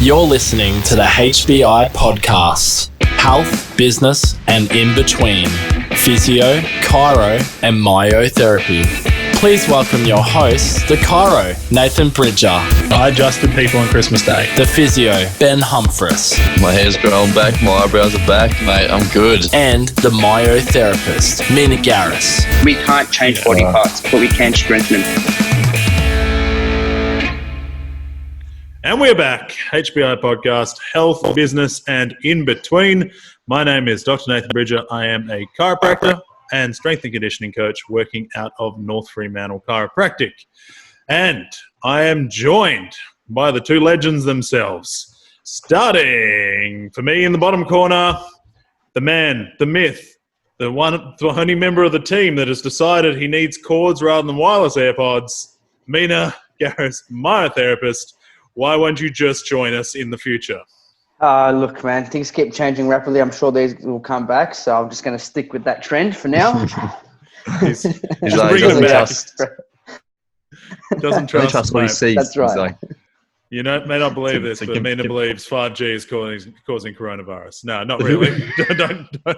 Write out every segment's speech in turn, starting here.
You're listening to the HBI podcast. Health, business, and in between. Physio, chiro, and myotherapy. Please welcome your host, the chiro, Nathan Bridger. I adjusted people on Christmas Day. The physio, Ben Humphries. My hair's growing back, my eyebrows are back, mate, I'm good. And the myotherapist, Mina Garris. We can't change body parts, but we can strengthen them. And we're back. HBI podcast, health, business, and in between. My name is Dr. Nathan Bridger. I am a chiropractor and strength and conditioning coach working out of North Fremantle Chiropractic. And I am joined by the two legends themselves. Starting for me in the bottom corner, the man, the myth, the only member of the team that has decided he needs cords rather than wireless AirPods, Mina Garris, myotherapist. Why won't you just join us in the future? Look, man, things keep changing rapidly. I'm sure these will come back, so I'm just going to stick with that trend for now. He's like, bringing it back. Doesn't trust what he sees. That's right. Like, You may not believe this, but Mina believes 5G is causing coronavirus. No, not really. don't go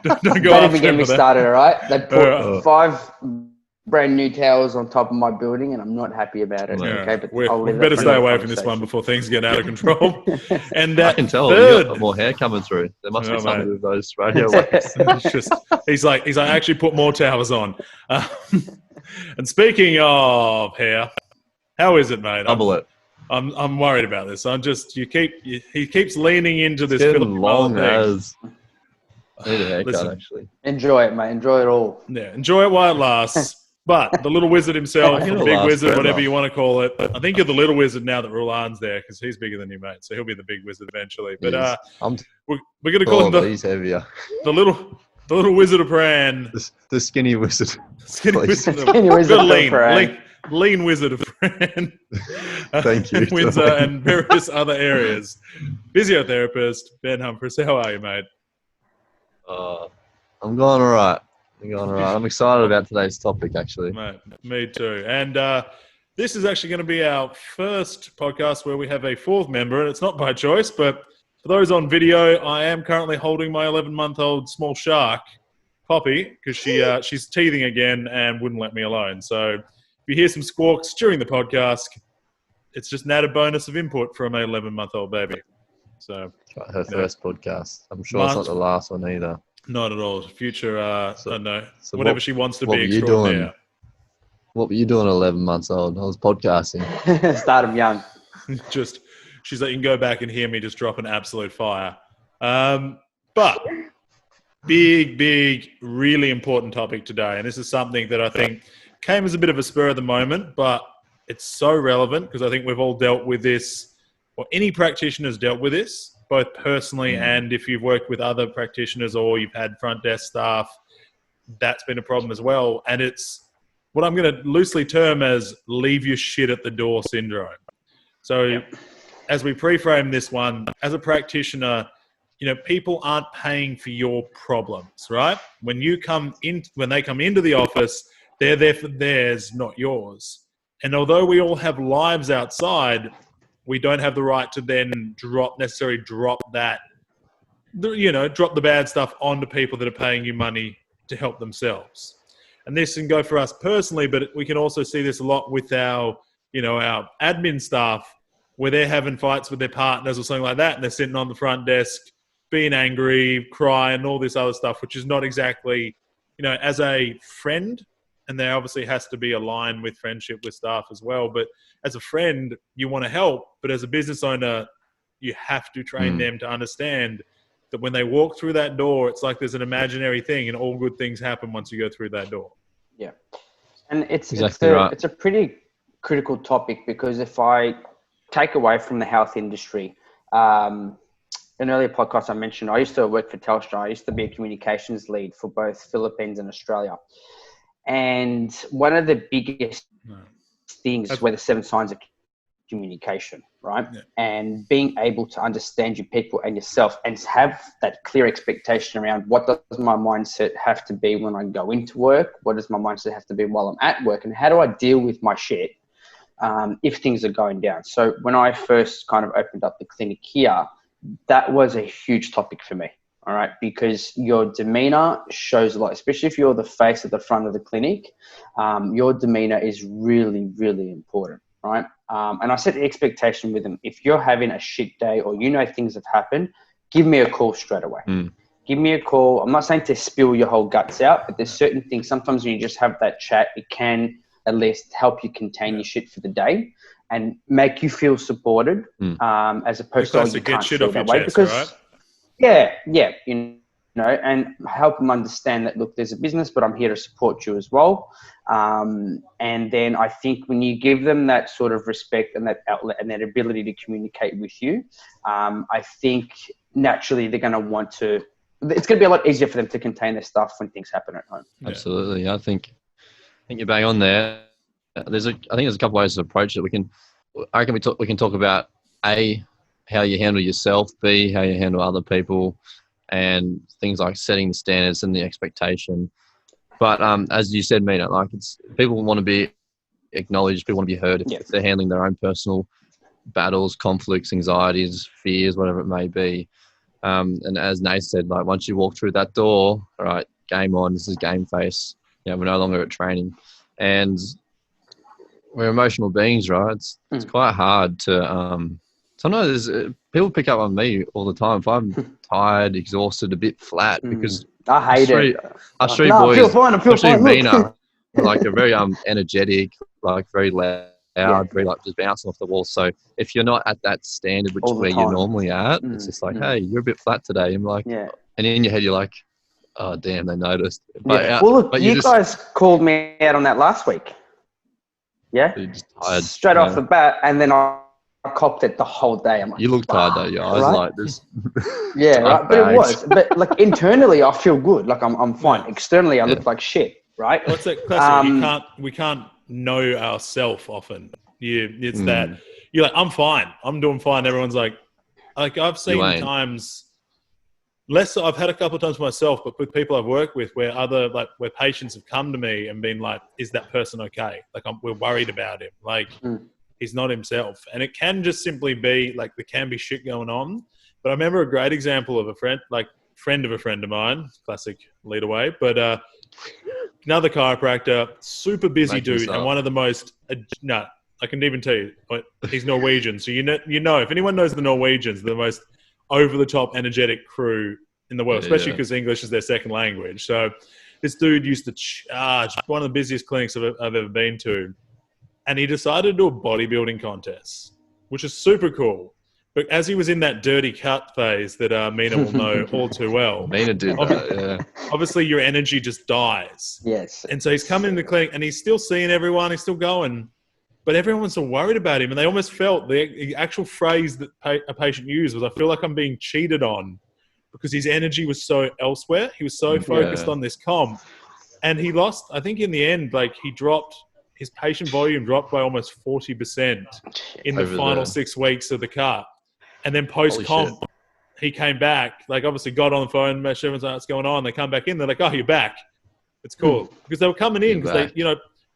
Don't after even get him me for that. started, all right? They put 5 brand new towers on top of my building, and I'm not happy about it. Yeah, Okay, but we I'll leave better that for stay another away from this one conversation. before things get out of control. And I that can tell third, you got more hair coming through. There must be Oh, something mate. with those radio waves. it's just, he's like, actually put more towers on. And speaking of hair, how is it, mate? Double it. I'm worried about this. He keeps leaning into this It's Philip getting long thing. as. I need a haircut, Listen. actually. Enjoy it, mate. Enjoy it all. Yeah, enjoy it while it lasts. But the little wizard himself, I the think big it'll last wizard, forever. whatever you want to call it. I think you're the little wizard now that Rulan's there because he's bigger than you, mate. So he'll be the big wizard eventually. But I'm we're going to call him he's heavier. the little wizard of Pran. The skinny wizard. Skinny Please. wizard of Skinny wizard of lean, Pran. lean wizard of Pran. Thank you. Windsor and various other areas. Physiotherapist, Ben Humphries. How are you, mate? I'm going all right. I'm excited about today's topic, actually. Mate, me too. And this is actually going to be our first podcast where we have a fourth member, and it's not by choice, but for those on video, I am currently holding my 11-month-old small shark, Poppy, because she's teething again and wouldn't let me alone. So if you hear some squawks during the podcast, it's just an added bonus of input from an 11-month-old baby. So Her first podcast. I'm sure it's not the last one either. not at all. Future, I don't know, so whatever what- she wants to what be were you extraordinaire. doing? What were you doing at 11 months old? I was podcasting. Start them young. Just, she's like, you can go back and hear me just drop an absolute fire. But big, really important topic today. And this is something that I think came as a bit of a spur of the moment, but it's so relevant because I think we've all dealt with this, or any practitioner's dealt with this, both personally and if you've worked with other practitioners or you've had front desk staff, that's been a problem as well. And it's what I'm going to loosely term as leave your shit at the door syndrome. So as we pre-frame this one, as a practitioner, people aren't paying for your problems, right? When they come into the office, they're there for theirs, not yours. And although we all have lives outside, we don't have the right to then drop the bad stuff onto people that are paying you money to help themselves. And this can go for us personally, but we can also see this a lot with our admin staff where they're having fights with their partners or something like that. And they're sitting on the front desk, being angry, crying, all this other stuff, which is not exactly, as a friend, and there obviously has to be a line with friendship with staff as well. But as a friend, you want to help. But as a business owner, you have to train them to understand that when they walk through that door, it's like there's an imaginary thing and all good things happen once you go through that door. Yeah. And it's a pretty critical topic because if I take away from the health industry, an earlier podcast I mentioned, I used to work for Telstra. I used to be a communications lead for both Philippines and Australia. And one of the biggest things were the 7 signs of communication, right? Yeah. And being able to understand your people and yourself and have that clear expectation around what does my mindset have to be when I go into work? What does my mindset have to be while I'm at work? And how do I deal with my shit if things are going down. So when I first kind of opened up the clinic here, that was a huge topic for me. All right, because your demeanor shows a lot, especially if you're the face at the front of the clinic. Your demeanor is really, really important, right? And I set the expectation with them. If you're having a shit day or things have happened, give me a call straight away. Give me a call. I'm not saying to spill your whole guts out, but there's certain things. Sometimes when you just have that chat, it can at least help you contain your shit for the day and make you feel supported, as opposed to you can't feel that way. Because right? Yeah, and help them understand that, look, there's a business, but I'm here to support you as well. And then I think when you give them that sort of respect and that outlet and that ability to communicate with you, I think naturally they're going to want to, it's going to be a lot easier for them to contain their stuff when things happen at home. Absolutely. I think you're bang on there. I think there's a couple ways to approach it. We can talk about how you handle yourself, B, how you handle other people, and things like setting the standards and the expectation. But as you said, Mina, like people want to be acknowledged, people want to be heard if they're handling their own personal battles, conflicts, anxieties, fears, whatever it may be. And as Nate said, like once you walk through that door, all right, game on, this is game face. We're no longer at training. And we're emotional beings, right? It's quite hard to sometimes people pick up on me all the time if I'm tired, exhausted, a bit flat, because I hate it. Our street boys, especially Mina, like are very energetic, like very loud, very like just bouncing off the wall. So if you're not at that standard where you're normally at, it's just like, hey, you're a bit flat today. I'm like, and in your head you're like, oh damn, they noticed. But, well, look, you guys called me out on that last week. Yeah, just tired, straight off the bat, and then I copped it the whole day. I'm like, you look tired though. Your eyes like this. Yeah, right. But it was. But like internally, I feel good. Like I'm fine. Externally, I look like shit. Right. What's that classic? We can't know ourselves often. It's that you're like, I'm fine. I'm doing fine. Everyone's like I've seen times. I've had a couple of times myself, but with people I've worked with where where patients have come to me and been like, is that person okay? Like we're worried about him. Like he's not himself. And it can just simply be like, there can be shit going on. But I remember a great example of a friend of a friend of mine, classic lead away, but another chiropractor, super busy dude. And one of the most, I can even tell you, but he's Norwegian. So you know, if anyone knows the Norwegians, they're the most over-the-top energetic crew in the world, especially because English is their second language. So this dude used to charge, one of the busiest clinics I've ever been to, and he decided to do a bodybuilding contest, which is super cool. But as he was in that dirty cut phase that Mina will know all too well. Mina did that, Obviously, your energy just dies. Yes. And so he's coming in the clinic, and he's still seeing everyone, he's still going, but everyone's so worried about him, and they almost felt the actual phrase that a patient used was, I feel like I'm being cheated on, because his energy was so elsewhere. He was so focused on this comp, and he lost, I think in the end, his patient volume dropped by almost 40% in the final 6 weeks of the cut. And then post-comp, he came back, obviously got on the phone, met everyone's like, what's going on? They come back in, they're like, oh, you're back. It's cool. Because they were coming in, because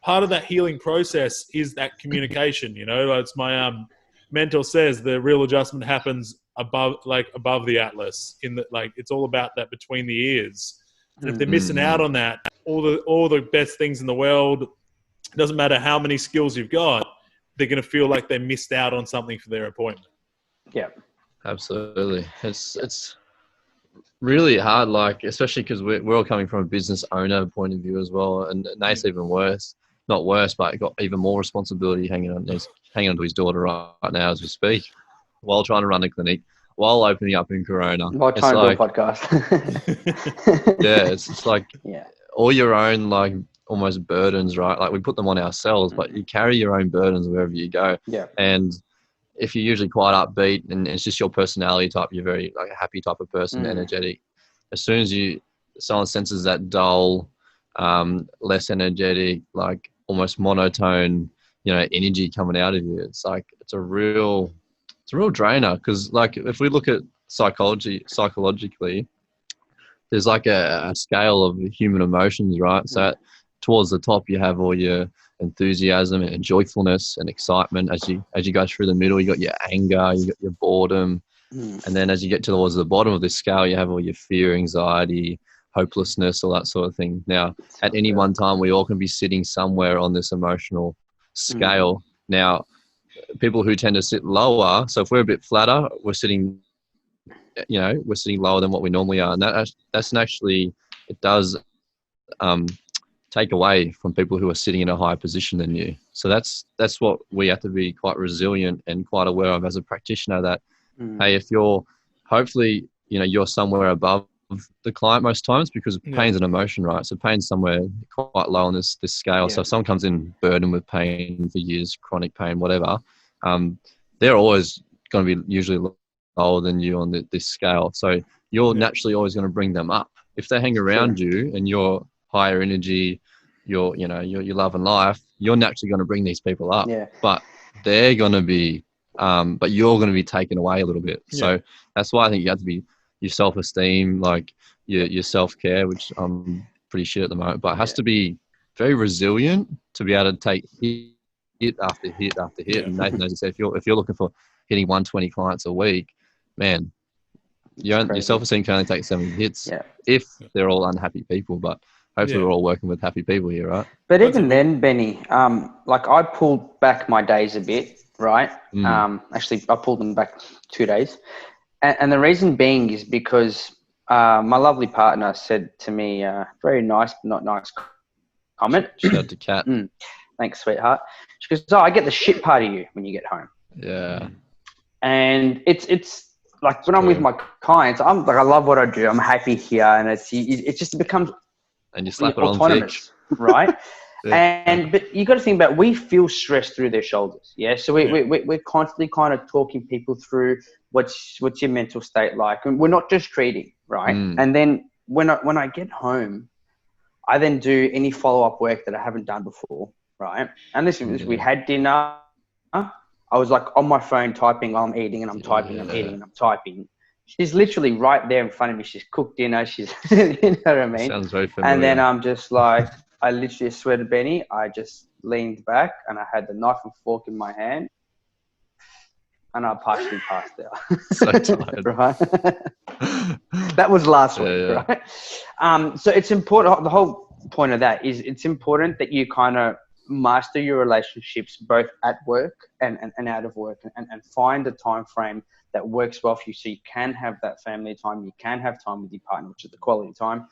part of that healing process is that communication. It's my mentor says the real adjustment happens above the atlas. It's all about that between the ears. And if they're missing out on that, all the best things in the world, it doesn't matter how many skills you've got, they're going to feel like they missed out on something for their appointment. Yeah, absolutely. It's really hard, especially because we're all coming from a business owner point of view as well, and Nate's even worse. Not worse, but got even more responsibility hanging on to his daughter right now as we speak, while trying to run a clinic, while opening up in Corona. While trying to do a podcast. It's like all your own almost burdens, right? We put them on ourselves, but you carry your own burdens wherever you go. Yeah. And if you're usually quite upbeat and it's just your personality type, you're very a happy type of person, energetic. As soon as someone senses that dull, less energetic, almost monotone, energy coming out of you, it's a real drainer. Because if we look at psychologically, there's a scale of human emotions, right? So at towards the top, you have all your enthusiasm and joyfulness and excitement. As you go through the middle, you got your anger, you got your boredom. And then as you get towards the bottom of this scale, you have all your fear, anxiety, hopelessness, all that sort of thing. Now, at any one time, we all can be sitting somewhere on this emotional scale. Now, people who tend to sit lower, so if we're a bit flatter, we're sitting lower than what we normally are. And that's actually, it does take away from people who are sitting in a higher position than you. So that's what we have to be quite resilient and quite aware of as a practitioner, that, hey, if you're, hopefully, you're somewhere above the client most times, because pain's an emotion, right? So pain's somewhere quite low on this scale. So if someone comes in burdened with pain for years, chronic pain, whatever, they're always going to be usually lower than you on this scale. So you're naturally always going to bring them up. If they hang around you and you're higher energy, you're love and life, you're naturally going to bring these people up. But they're going to be, but you're going to be taken away a little bit. So that's why I think you have to be your self-esteem, like your self-care, which I'm pretty shit at the moment, but it has to be very resilient to be able to take hit after hit after hit. And Nathan, as you said, if you're looking for hitting 120 clients a week, man, your self-esteem can only take 70 hits if they're all unhappy people. But hopefully we're all working with happy people here, right? But even then, Benny, like I pulled back my days a bit, right? Actually, I pulled them back 2 days. And the reason being is because my lovely partner said to me, very nice, but not nice comment. Shout out to Kat. Thanks, sweetheart. She goes, I get the shit part of you when you get home. Yeah. And it's like when I'm with my clients, I'm like, I love what I do. I'm happy here. And it just becomes and you slap it autonomous, on right? But you got to think about, we feel stress through their shoulders. Yeah. So we're constantly kind of talking people through what's your mental state like. And we're not just treating, right? And then when I get home, I then do any follow-up work that I haven't done before, right? And listen, we had dinner. I was like on my phone typing, I'm eating and I'm typing, I'm eating and I'm typing. She's literally right there in front of me. She's cooked dinner. She's, you know what I mean? Sounds very familiar. And then I'm just like, I literally swear to Benny, I just leaned back and I had the knife and fork in my hand and I partially passed out. So tired. Right? That was last week, right? So it's important. The whole point of that is it's important that you kind of master your relationships both at work and out of work and find a time frame that works well for you, so you can have that family time, you can have time with your partner, which is the quality time,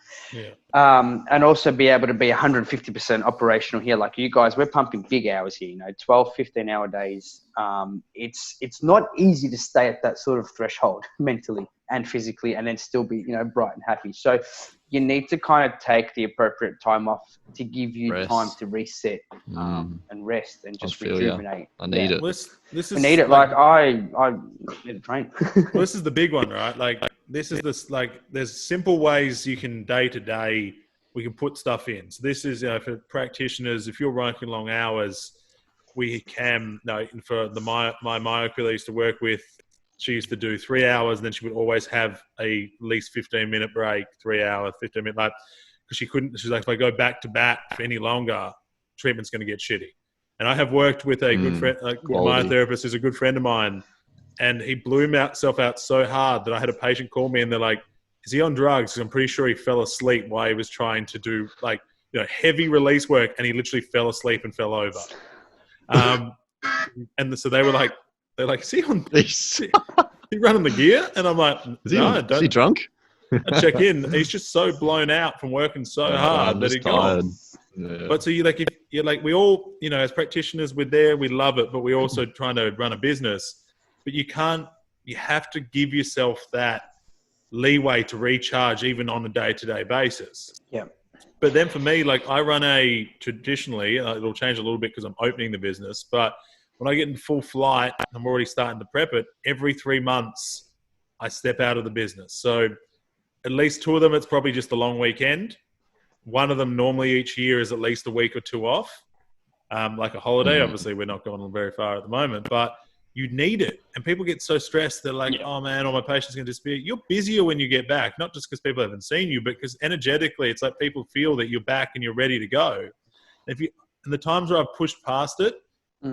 and also be able to be 150% operational here. Like you guys, we're pumping big hours here, 12, 15-hour days. It's not easy to stay at that sort of threshold mentally and physically and then still be, bright and happy. So you need to kind of take the appropriate time off to give you time to reset and rest and just rejuvenate. I need it. I need it. Like I need to train. Well, this is the big one, right? Like this is this, like there's simple ways you can day to day, we can put stuff in. So this is, for practitioners, if you're working long hours, we can, for my myocule I used to work with, she used to do 3 hours and then she would always have at least 15-minute break, 3 hours, 15-minute, like, because she's like, if I go back to back for any longer, treatment's going to get shitty. And I have worked with a good friend, my therapist is a good friend of mine, and he blew himself out so hard that I had a patient call me and they're like, is he on drugs? Because I'm pretty sure he fell asleep while he was trying to do heavy release work, and he literally fell asleep and fell over. So they were like, is he on this? He running the gear? And I'm like, is he drunk? I check in. He's just so blown out from working so hard that he's gone. Yeah. But so we all, as practitioners, we're there, we love it, but we're also trying to run a business. But you have to give yourself that leeway to recharge even on a day-to-day basis. Yeah. But then for me, I run traditionally, it'll change a little bit because I'm opening the business, but when I get in full flight, I'm already starting to prep it. Every 3 months, I step out of the business. So at least 2 of them, it's probably just a long weekend. 1 of them normally each year is at least a week or 2 off, like a holiday. Obviously, we're not going very far at the moment, but you need it. And people get so stressed. They're like, oh, man, all my patients going to disappear. You're busier when you get back, not just because people haven't seen you, but because energetically, it's like people feel that you're back and you're ready to go. And the times where I've pushed past it,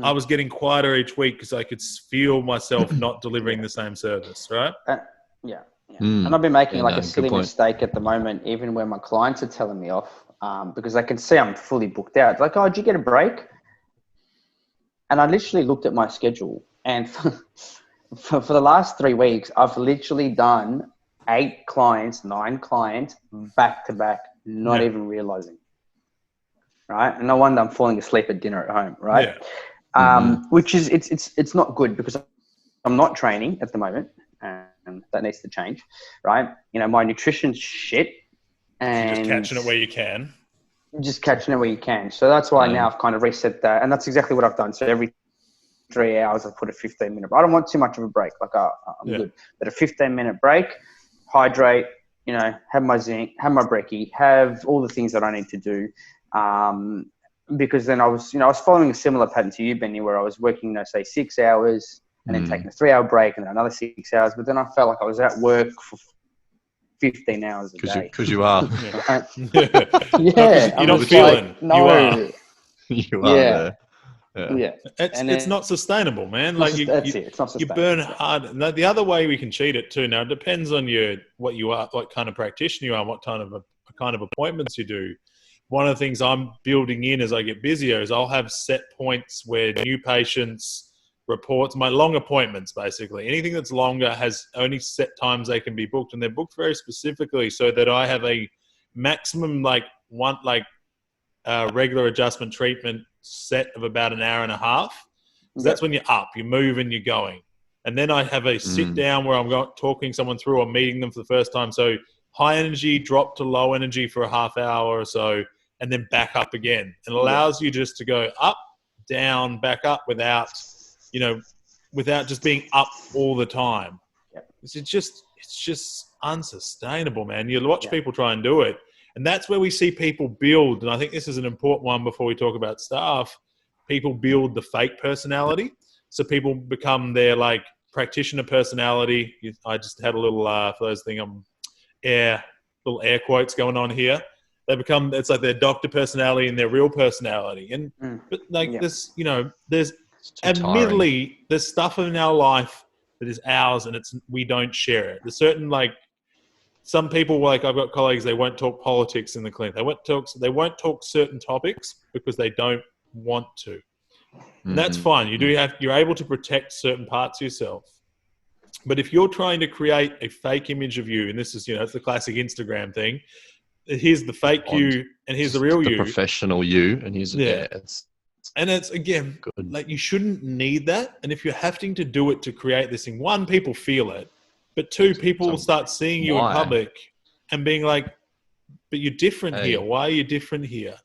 I was getting quieter each week because I could feel myself not delivering the same service, right? Yeah. And I've been making a silly mistake at the moment, even when my clients are telling me off, because they can see I'm fully booked out. It's like, oh, did you get a break? And I literally looked at my schedule, and for the last 3 weeks, I've literally done 8 clients, 9 clients back to back, not even realizing. Right. And no wonder I'm falling asleep at dinner at home. Right. Yeah. Which is, it's not good because I'm not training at the moment, and that needs to change. Right. My nutrition's shit, and you're just catching it where you can. Just catching it where you can. So that's why now I've kind of reset that. And that's exactly what I've done. So every 3 hours, I put a 15-minute break. I don't want too much of a break. I'm good. But a 15-minute break, hydrate, have my zinc, have my brekkie, have all the things that I need to do. Because then I was following a similar pattern to you, Benny, where I was working, say 6 hours and then taking a 3-hour break and then another 6 hours. But then I felt like I was at work for 15 hours a day. Because you are. You're not feeling. No. You are there. Yeah. It's not sustainable, man. That's it. It's not sustainable. You burn hard. And the other way we can cheat it too. Now it depends on what you are, what kind of practitioner you are, what kind of appointments you do. One of the things I'm building in as I get busier is I'll have set points where new patients reports, my long appointments, basically anything that's longer has only set times they can be booked, and they're booked very specifically so that I have a maximum regular adjustment treatment set of about an hour and a half. That's when you're up, you move and you're going. And then I have a sit down where I'm talking someone through or meeting them for the first time. So high energy, drop to low energy for a half hour or so, and then back up again. It allows you just to go up, down, back up without just being up all the time. It's just unsustainable, man. You watch people try and do it. And that's where we see people build. And I think this is an important one before we talk about staff. People build the fake personality. So people become their practitioner personality. I just had a little, for those things, little air quotes going on here. They become, it's like their doctor personality and their real personality. And this, there's admittedly, there's stuff in our life that is ours and we don't share it. There's certain some people, I've got colleagues, they won't talk politics in the clinic. They won't talk certain topics because they don't want to. And that's fine. You're able to protect certain parts of yourself. But if you're trying to create a fake image of you, and this is, it's the classic Instagram thing, here's the fake you and here's the real you. The professional you, and here's and it's, again, good. You shouldn't need that. And if you're having to do it to create this thing, one, people feel it. But 2, people will start seeing you in public and being like, but you're different here. Why are you different here?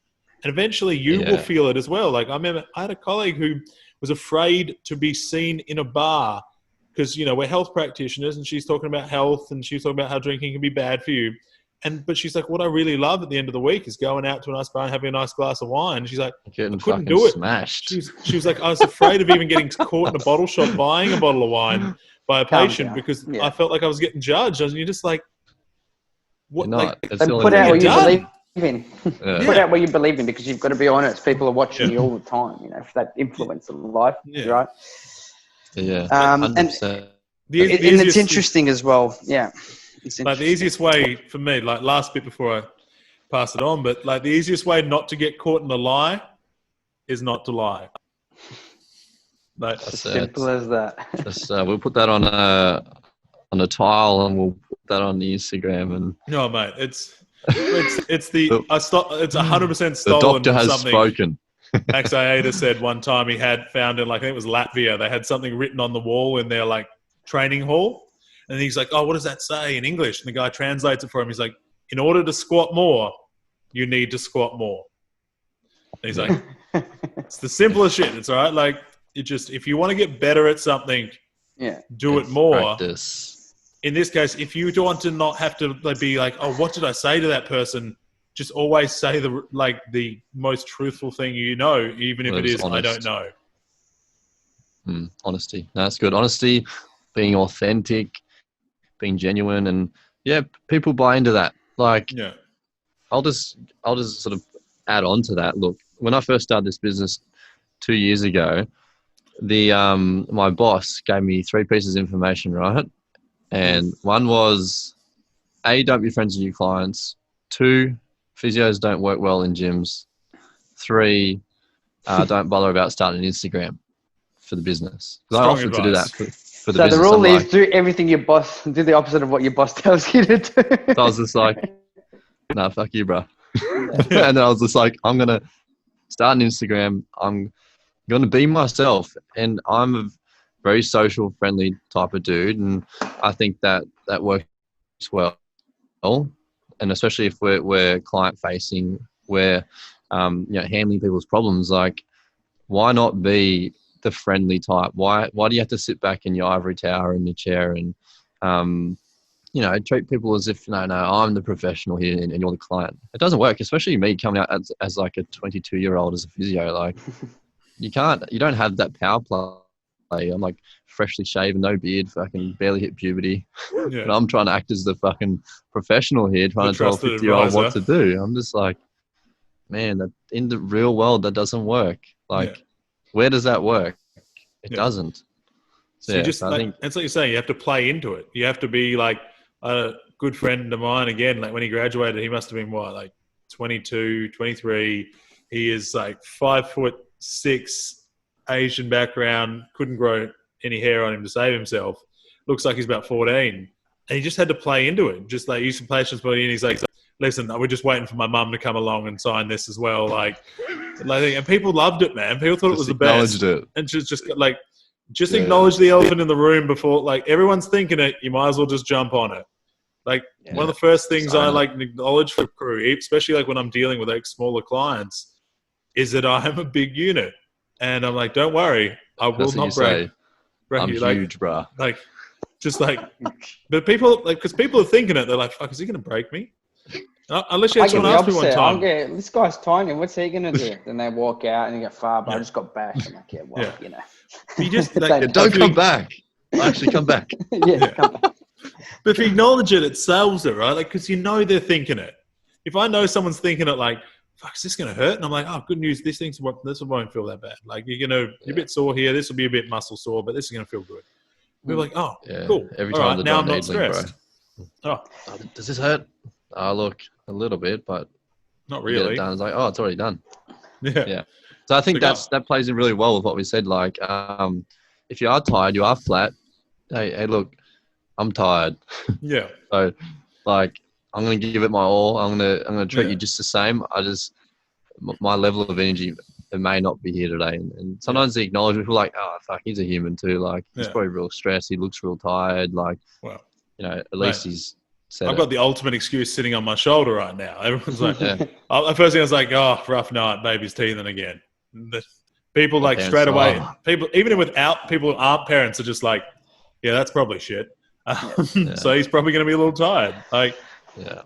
And eventually you will feel it as well. I remember I had a colleague who was afraid to be seen in a bar because, we're health practitioners and she's talking about health and she's talking about how drinking can be bad for you. But she's like, what I really love at the end of the week is going out to a nice bar and having a nice glass of wine. And she's like, I couldn't do it. Smashed. She was like, I was afraid of even getting caught in a bottle shop buying a bottle of wine by a patient because I felt like I was getting judged. And you're just like, what? You're not. Put out what you believe in. Put out what you believe in, because you've got to be honest. People are watching you all the time, for that influence of life, right? Yeah. And it's interesting as well. Yeah. The easiest way for me, last bit before I pass it on, but the easiest way not to get caught in a lie is not to lie. As simple as that. We'll put that on a tile and we'll put that on the Instagram. And no, mate, it's 100% stolen. The doctor has spoken. Max Aida said one time he had found in I think it was Latvia, they had something written on the wall in their training hall. And he's like, oh, what does that say in English? And the guy translates it for him. He's like, in order to squat more, you need to squat more. And he's like, it's the simplest shit. It's all right. If you want to get better at something, do it more. Practice. In this case, if you want to not have to be like, oh, what did I say to that person? Just always say the most truthful thing even if it is, honest. I don't know. Honesty. No, that's good. Honesty, being authentic, being genuine, and people buy into that. I'll just sort of add on to that. Look, when I first started this business 2 years ago, my boss gave me 3 pieces of information, right? And one was, A, don't be friends with your clients. 2, physios don't work well in gyms. 3, don't bother about starting an Instagram for the business. Because I offered to do that for the business. So the rule is do everything do the opposite of what your boss tells you to do. So I was just like, nah, fuck you, bro. And then I was just like, I'm going to start an Instagram. I'm going to be myself. And I'm a very social, friendly type of dude. And I think that works well. And especially if we're client facing, we're handling people's problems. Like, why not be the friendly type? Why do you have to sit back in your ivory tower in your chair and treat people as if no, I'm the professional here and you're the client? It doesn't work, especially me coming out as like a 22-year-old as a physio. Like, you don't have that power play. I'm like freshly shaven, no beard, fucking barely hit puberty. Yeah. But I'm trying to act as the fucking professional here, trying to tell a 50-year-old what to do. I'm just like, man, that in the real world, that doesn't work. Like, where does that work? It doesn't. So it's like you're saying, you have to play into it. You have to be like a good friend of mine. Again, like when he graduated, he must have been like 22, 23. He is like 5'6", Asian background, couldn't grow any hair on him to save himself. Looks like he's about 14. And he just had to play into it. Just like use some patience, buddy. And he's like, listen, we're just waiting for my mum to come along and sign this as well. And people loved it, man. People thought it was the best. Acknowledged it. And just acknowledge the elephant in the room before, like, everyone's thinking it. You might as well just jump on it. Like, one of the first things I acknowledge for crew, especially like when I'm dealing with like smaller clients, is that I am a big unit. And I'm like, don't worry, I will not break. I'm huge, bro. But people, because people are thinking it, they're like, fuck, is he going to break me? Unless you had someone ask me one time. This guy's tiny, what's he going to do? Then they walk out and you go, far, but I just got bashed. I'm like, You just, don't come back. Actually, come back. Come back. But if you acknowledge it, it sells it, right? Like, because they're thinking it. If I know someone's thinking it, like, fuck, is this going to hurt? And I'm like, oh, good news. This won't feel that bad. Like, you're a bit sore here. This will be a bit muscle sore, but this is going to feel good. We're like, oh, cool. Every time right, now I'm not stressed. Does this hurt? Oh, look, a little bit, but not really. Done. It's like, oh, it's already done. Yeah. So I think that plays in really well with what we said. Like, if you are tired, you are flat. Hey, look, I'm tired. Yeah. So, like, I'm gonna give it my all. I'm gonna treat you just the same. My level of energy, it may not be here today. And sometimes the acknowledgement, people are like, oh, fuck, he's a human too. Like, he's probably real stressed. He looks real tired. Like, at least he's. I've got the ultimate excuse sitting on my shoulder right now. Everyone's like, the first thing I was like, oh, rough night, baby's teething again. People like straight away, people, even without people who aren't parents, are just like, yeah, that's probably shit. So he's probably going to be a little tired. Like,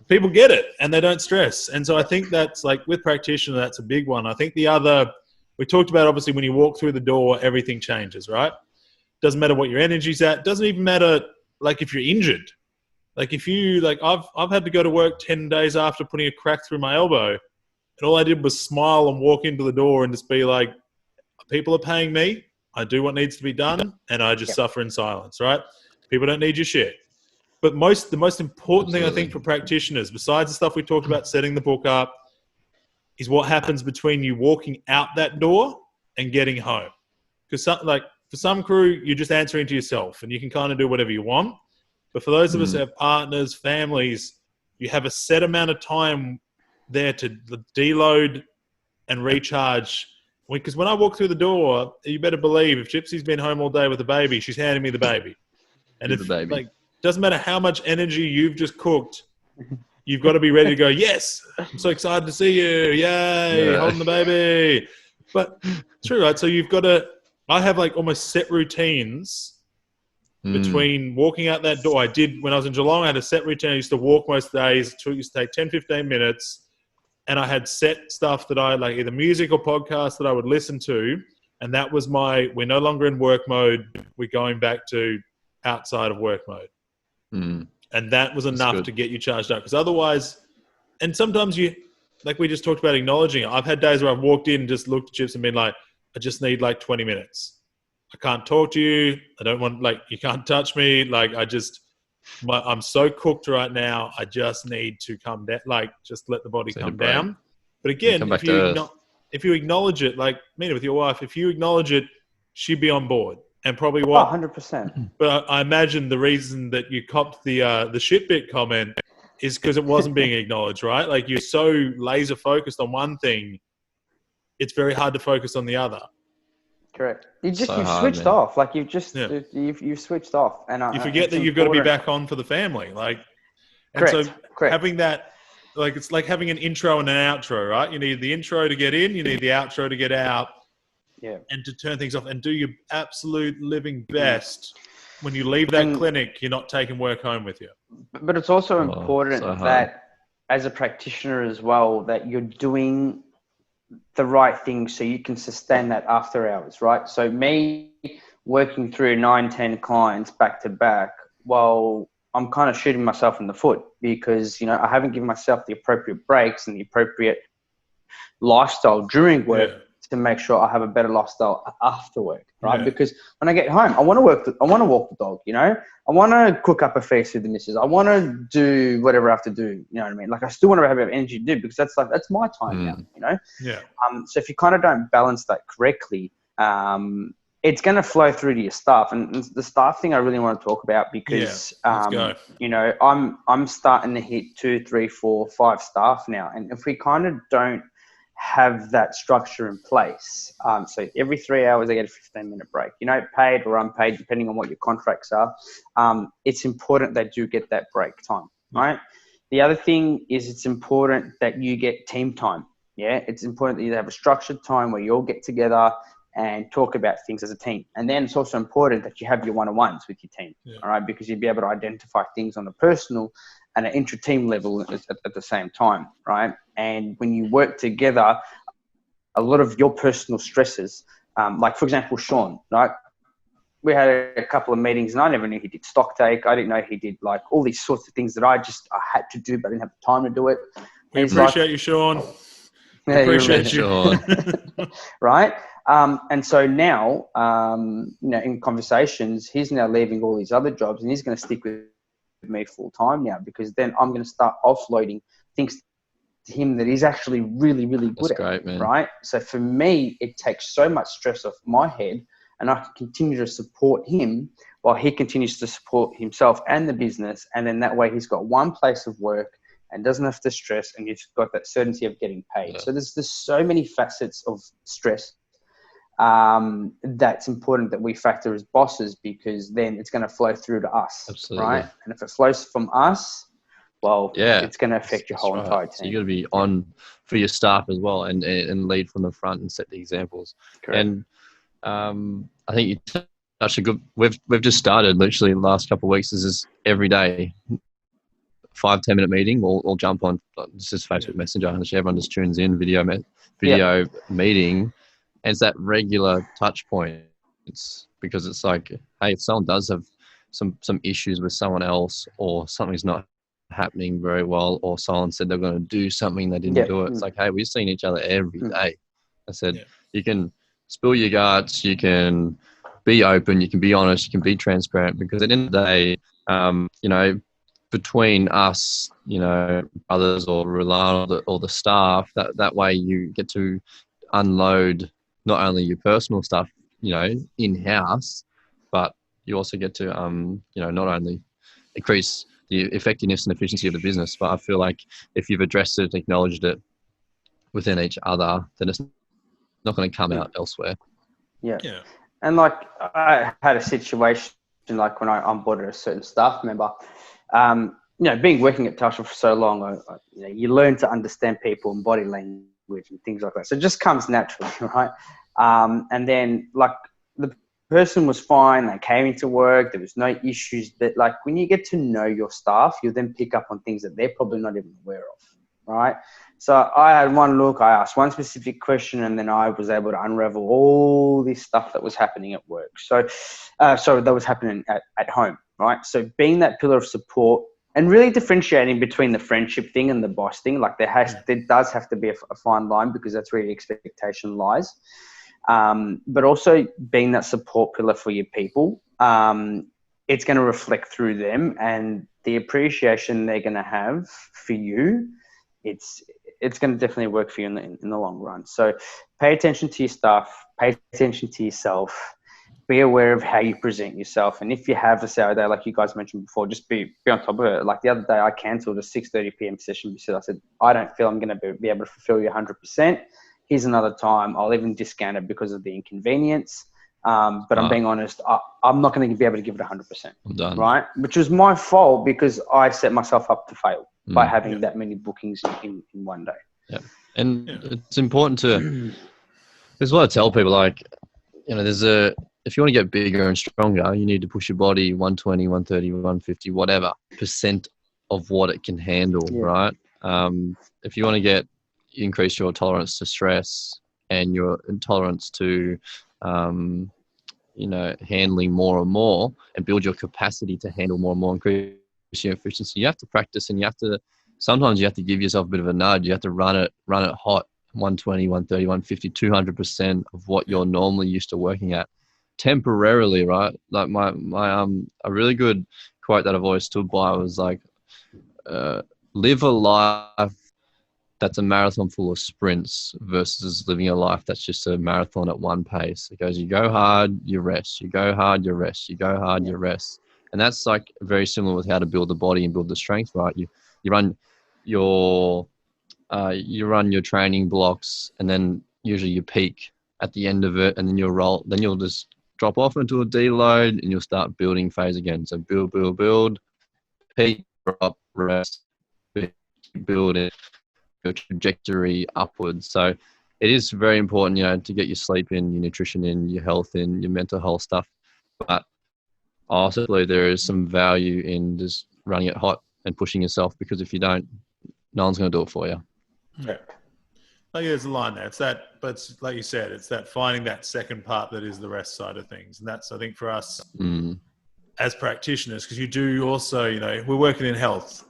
people get it and they don't stress. And so I think that's like with practitioner, that's a big one. I think the other, we talked about, obviously, when you walk through the door, everything changes, right? Doesn't matter what your energy's at. Doesn't even matter, like, if you're injured. Like, if you, like, I've had to go to work 10 days after putting a crack through my elbow, and all I did was smile and walk into the door and just be like, people are paying me, I do what needs to be done, and I just suffer in silence, right? People don't need your shit. But the most important thing, I think, for practitioners, besides the stuff we talked about, setting the book up, is what happens between you walking out that door and getting home. Because for some crew, you're just answering to yourself, and you can kind of do whatever you want. But for those of us who have partners, families, you have a set amount of time there to deload and recharge. Because when I walk through the door, you better believe if Gypsy's been home all day with the baby, she's handing me the baby. And doesn't matter how much energy you've just cooked, you've got to be ready to go, yes, I'm so excited to see you. Yay, holding the baby. But it's true, right? So you've got to, I have like almost set routines between walking out that door. I did, when I was in Geelong, I had a set routine. I used to walk most days. It used to take 10, 15 minutes. And I had set stuff that I like, either music or podcasts that I would listen to. And that was we're no longer in work mode. We're going back to outside of work mode. And that was enough to get you charged up. Because otherwise, and sometimes like we just talked about acknowledging it. I've had days where I've walked in and just looked at chips and been like, I just need like 20 minutes. I can't talk to you. I don't want, like, you can't touch me. Like, I'm so cooked right now. I just need to come down, like, just let the body come down. But again, if you acknowledge it, like Mina with your wife, if you acknowledge it, she'd be on board. And probably what? 100%. But I imagine the reason that you copped the shit bit comment is because it wasn't being acknowledged, right? Like, you're so laser focused on one thing, it's very hard to focus on the other. Correct. You've switched off. Like, you've switched off, and you forget that you've got to be back on for the family. Like, and correct. Having that, like, it's like having an intro and an outro, right? You need the intro to get in, you need the outro to get out, and to turn things off and do your absolute living best. When you leave that clinic, you're not taking work home with you. But it's also important that, as a practitioner as well, that you're doing the right thing so you can sustain that after hours, right? So me working through 9-10 clients back to back, well, I'm kind of shooting myself in the foot because, you know, I haven't given myself the appropriate breaks and the appropriate lifestyle during work to make sure I have a better lifestyle after work, right? Yeah. Because when I get home, I want to walk the dog, you know, I want to cook up a feast with the missus. I want to do whatever I have to do. You know what I mean? Like, I still want to have energy to do because that's my time now, you know? Yeah. So if you kind of don't balance that correctly, it's going to flow through to your staff. And the staff thing I really want to talk about because, you know, I'm starting to hit 2, 3, 4, 5 staff now. And if we kind of don't have that structure in place, so every 3 hours I get a 15-minute break, you know, paid or unpaid, depending on what your contracts are, it's important that you get that break time, right? The other thing is it's important that you get team time. Yeah, it's important that you have a structured time where you all get together and talk about things as a team. And then it's also important that you have your one-on-ones with your team, all right? Because you'll be able to identify things on a personal and an intra-team level at the same time, right? And when you work together, a lot of your personal stresses, like, for example, Sean, right? We had a couple of meetings and I never knew he did stock take. I didn't know he did, like, all these sorts of things that I had to do, but I didn't have the time to do it. We appreciate you, Sean. We appreciate you. Sean. Right? And so now, you know, in conversations, he's now leaving all these other jobs and he's going to stick with me full time now, because then I'm going to start offloading things to him that he's actually really, really good at. Great, man. Right? So for me, it takes so much stress off my head, and I can continue to support him while he continues to support himself and the business. And then that way he's got one place of work and doesn't have to stress, and you've got that certainty of getting paid. Yeah. So there's so many facets of stress that's important that we factor as bosses, because then it's going to flow through to us. Absolutely. Right? And if it flows from us, well, it's going to affect your whole entire team. So you got to be on for your staff as well, and lead from the front and set the examples. Correct. And I think you touched a good. We've just started literally the last couple of weeks. This is every day, 5-10 minute meeting. We'll jump on. This is Facebook Messenger. Everyone just tunes in, video meeting. And it's that regular touch point. It's because it's like, hey, if someone does have some issues with someone else, or something's not happening very well, or someone said they're going to do something, they didn't do it. It's like, hey, we've seen each other every day. I said, you can spill your guts, you can be open, you can be honest, you can be transparent, because at the end of the day, you know, between us, you know, others or Rulan or the staff, that way you get to unload not only your personal stuff, you know, in-house, but you also get to, you know, not only increase the effectiveness and efficiency of the business, but I feel like if you've addressed it, acknowledged it within each other, then it's not going to come out elsewhere. Yeah. And like, I had a situation, like when I onboarded a certain staff member, you know, working at Tasha for so long, you know, you learn to understand people and body language and things like that. So it just comes naturally, right? And then, like, the person was fine. They came into work. There was no issues. But like, when you get to know your staff, you then pick up on things that they're probably not even aware of, right? So I had one look. I asked one specific question, and then I was able to unravel all this stuff that was happening at work. So that was happening at home, right? So being that pillar of support and really differentiating between the friendship thing and the boss thing. Like there does have to be a fine line, because that's where the expectation lies. But also being that support pillar for your people, it's going to reflect through them, and the appreciation they're going to have for you. It's going to definitely work for you in the long run. So pay attention to your stuff, pay attention to yourself, be aware of how you present yourself. And if you have a sour day, like you guys mentioned before, just be on top of it. Like the other day, I cancelled a 6:30 p.m. session because I said, I don't feel I'm going to be able to fulfill you 100%. Here's another time. I'll even discount it because of the inconvenience. But I'm being honest, I'm not going to be able to give it 100%. I'm done. Right? Which was my fault, because I set myself up to fail by having that many bookings in one day. Yeah. And it's important to, this is what I tell people, like, you know, if you want to get bigger and stronger, you need to push your body 120, 130, 150, whatever percent of what it can handle, right? If you want to increase your tolerance to stress and your intolerance to, you know, handling more and more, and build your capacity to handle more and more, increase your efficiency, you have to practice, and sometimes you have to give yourself a bit of a nudge. You have to run it hot, 120, 130, 150, 200% of what you're normally used to working at temporarily, right? Like a really good quote that I've always stood by was like, live a life that's a marathon full of sprints versus living a life that's just a marathon at one pace. It goes, you go hard, you rest, you go hard, you rest, you go hard, you rest. And that's like very similar with how to build the body and build the strength, right? You run your training blocks, and then usually you peak at the end of it, and then you'll just drop off into a deload, and you'll start building phase again. So build, peak, drop, rest, build it, your trajectory upwards. So it is very important, you know, to get your sleep in, your nutrition in, your health in, your mental health stuff. But also there is some value in just running it hot and pushing yourself, because if you don't, no one's going to do it for you. Yeah. Like there's a line there. It's that, but it's, like you said, it's that finding that second part that is the rest side of things. And that's, I think, for us as practitioners, because you do also, you know, we're working in health.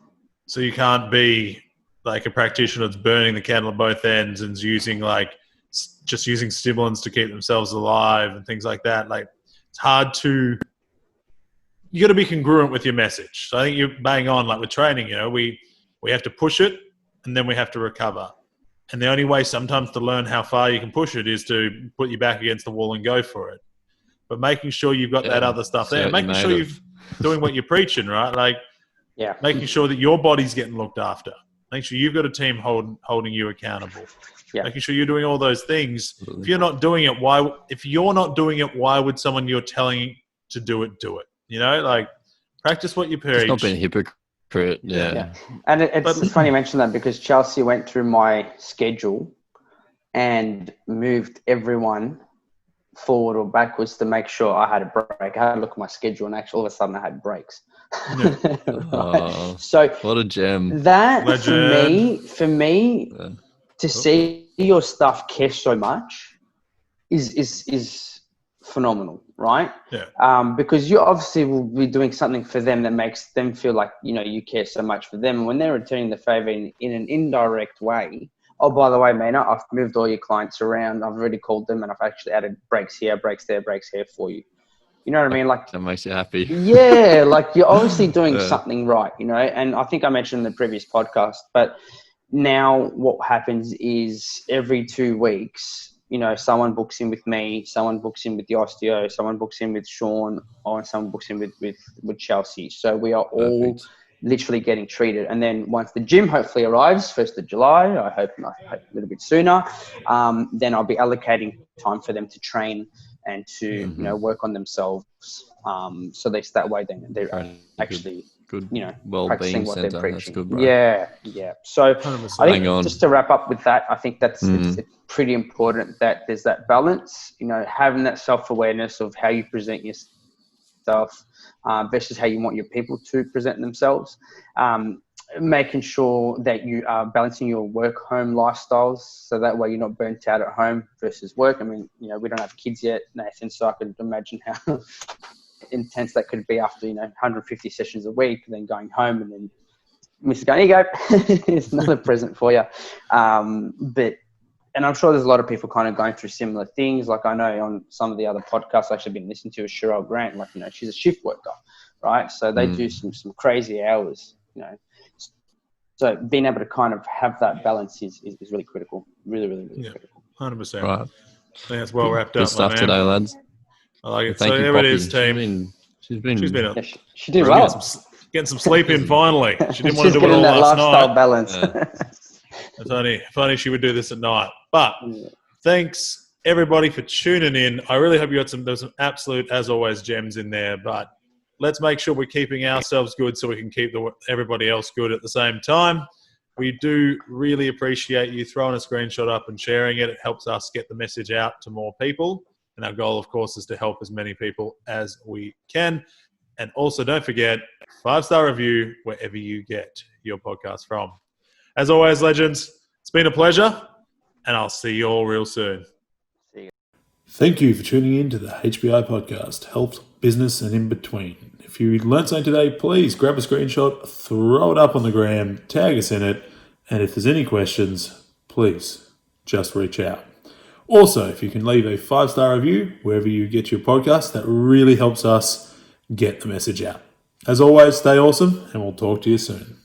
So you can't be like a practitioner that's burning the candle at both ends and using just using stimulants to keep themselves alive and things like that. Like it's hard to, you got to be congruent with your message. So I think you're bang on, like with training, you know, we have to push it and then we have to recover. And the only way sometimes to learn how far you can push it is to put your back against the wall and go for it. But making sure you've got that other stuff there, making sure you're doing what you're preaching, right? Like making sure that your body's getting looked after. Make sure you've got a team holding you accountable. Making sure you're doing all those things. If you're not doing it, why would someone you're telling to do it? You know, like practice what you preach. It's not being a hypocrite. Yeah. And it's funny you mention that, because Chelsea went through my schedule and moved everyone forward or backwards to make sure I had a break. I had to look at my schedule, and actually all of a sudden I had breaks. Oh, so what a gem. That for me to see your stuff care so much is phenomenal, right? Because you obviously will be doing something for them that makes them feel like, you know, you care so much for them. And when they're returning the favor in an indirect way, oh, by the way, Maynard, I've moved all your clients around. I've already called them, and I've actually added breaks here, breaks there, breaks here for you. You know what I mean? Like that makes you happy. Yeah, like you're obviously doing something right, you know. And I think I mentioned in the previous podcast, but now what happens is every 2 weeks, you know, someone books in with me, someone books in with the osteo, someone books in with Sean, or someone books in with Chelsea. So we are all literally getting treated. And then once the gym hopefully arrives, 1st of July, I hope a little bit sooner, then I'll be allocating time for them to train and to you know, work on themselves, so that way then they're actually good, you know, well-being practicing what center. they're preaching. That's good, bro. Yeah. So 100%. I think just to wrap up with that, I think that's it's pretty important that there's that balance. You know, having that self-awareness of how you present yourself versus how you want your people to present themselves. Making sure that you are balancing your work-home lifestyles, so that way you're not burnt out at home versus work. I mean, you know, we don't have kids yet, Nathan, so I can imagine how intense that could be after, 150 sessions a week, and then going home and then Mr. going, here you go, here's another present for you. And I'm sure there's a lot of people kind of going through similar things. Like I know on some of the other podcasts I've actually been listening to is Cheryl Grant, like, she's a shift worker, right? So they do some crazy hours, So being able to kind of have that balance is really critical. Really, really, really critical. 100%. Right. I think that's well wrapped Good up, stuff my man. today, lads. I like it. Thank So you, there Poppy. it is, team. She's been Yeah, she did well. Getting some sleep in finally. She didn't want She's to do it getting all that last lifestyle night. balance. It's funny she would do this at night. But thanks everybody for tuning in. I really hope there's some absolute, as always, gems in there. But let's make sure we're keeping ourselves good so we can keep everybody else good at the same time. We do really appreciate you throwing a screenshot up and sharing it. It helps us get the message out to more people. And our goal, of course, is to help as many people as we can. And also, don't forget, 5-star review wherever you get your podcast from. As always, legends, it's been a pleasure, and I'll see you all real soon. Thank you for tuning in to the HBI podcast, Health, Business, and In Between. If you learned something today, please grab a screenshot, throw it up on the gram, tag us in it, and if there's any questions, please just reach out. Also, if you can leave a 5-star review wherever you get your podcast, that really helps us get the message out. As always, stay awesome, and we'll talk to you soon.